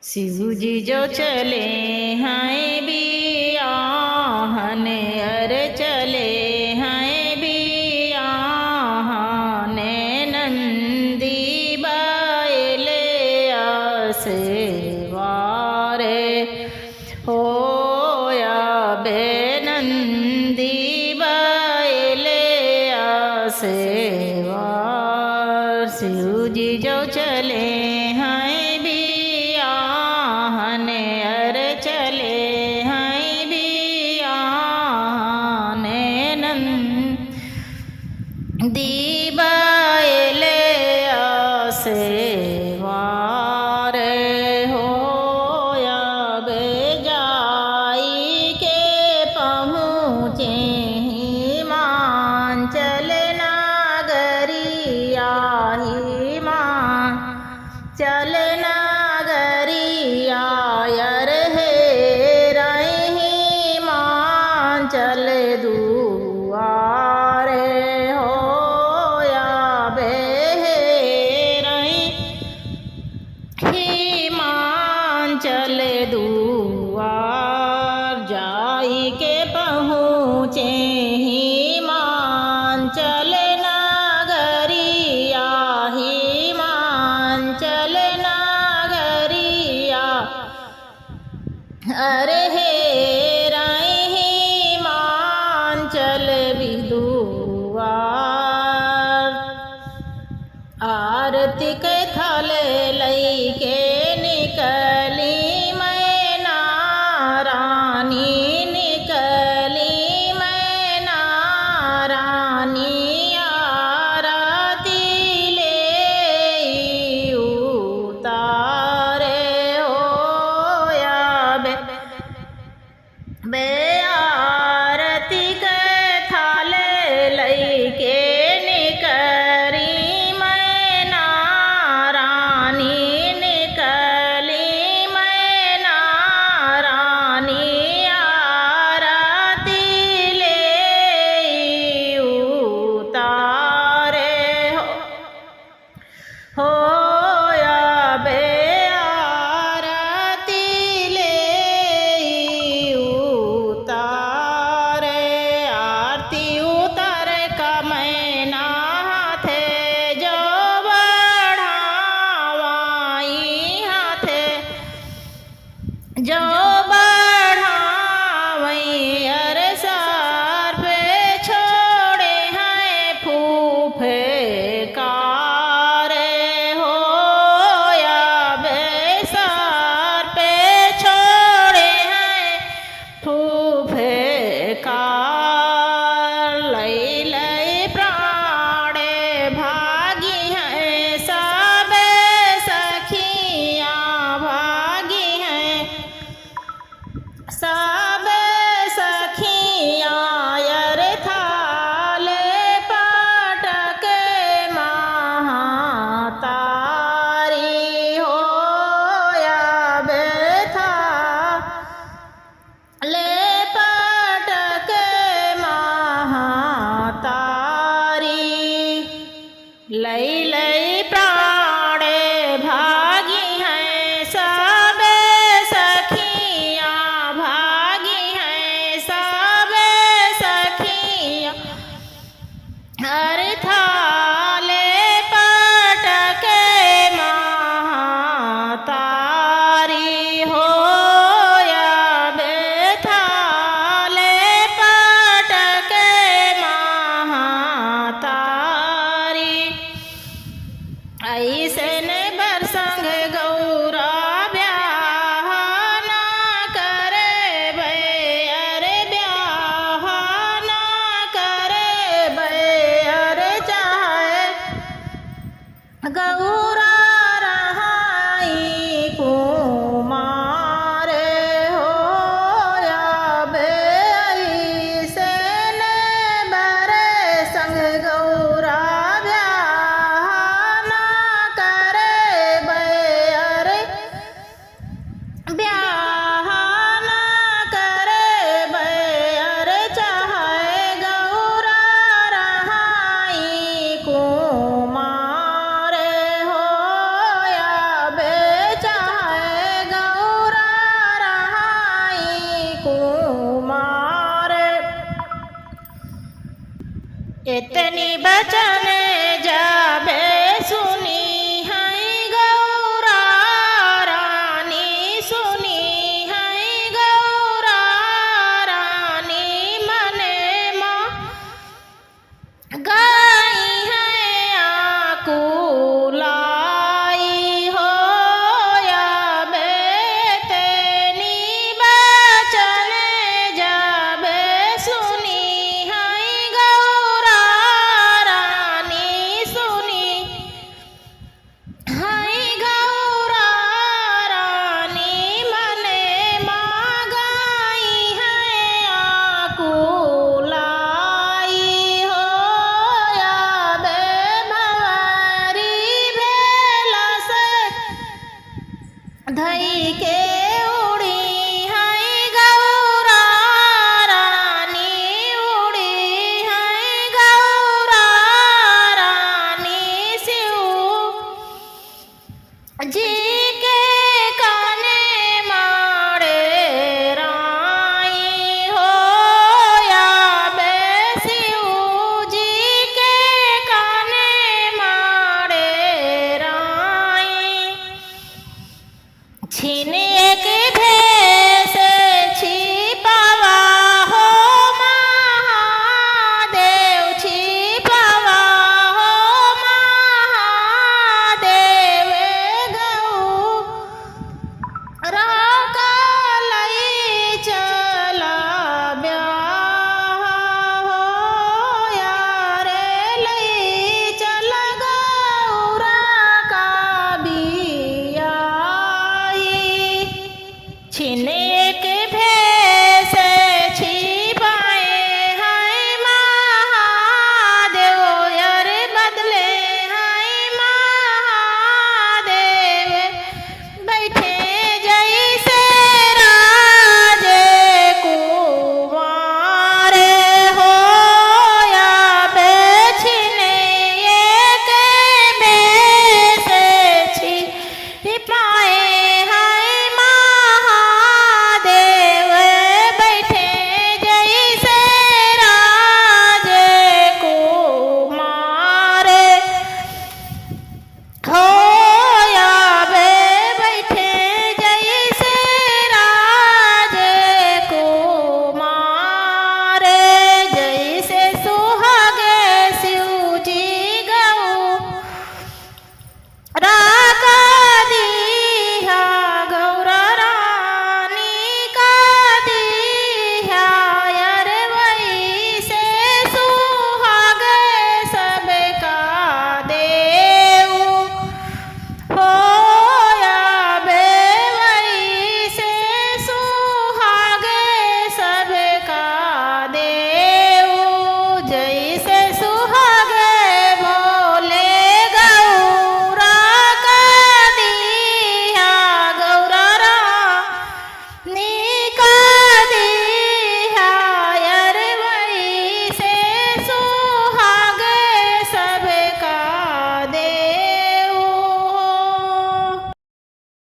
शिव जी जो चले हैं बियाहन, अरे चले हैं बियाहन, नंदी बायले आसे वारे होया बे नंदी बायले आसे वार। शिव जी जो चले हैं बियाहन, अरे चले हैं बियाहन, नंदी बायले आसे वारे होया बे जाई के पहुँचे हिमांचल नागरिया, हिमांचल नागरिया यर हे रही हिमांचल दुआरे होया बे रही हिमांचल दुआर। जाई के पहुँचे हिमांचल नागरिया, हिमांचल नागरिया अरे हे राय हिमांचल विदुआर। आरती के थाल लई के निकली मैना रानी, निकली मैना रानी, आरती ले उतारे होया बे धई के उड़ी है गौरा रानी, उड़ी है गौरा रानी शिव जी के काने मारे राई हो या बे शिव जी के काने मारे राई। छीन एक भेष छिपावा हो महादेव, छिपावा हो महादेव गौ राका लई चला ब्याह हो यारे लई चल गौरा का बियाई। छीन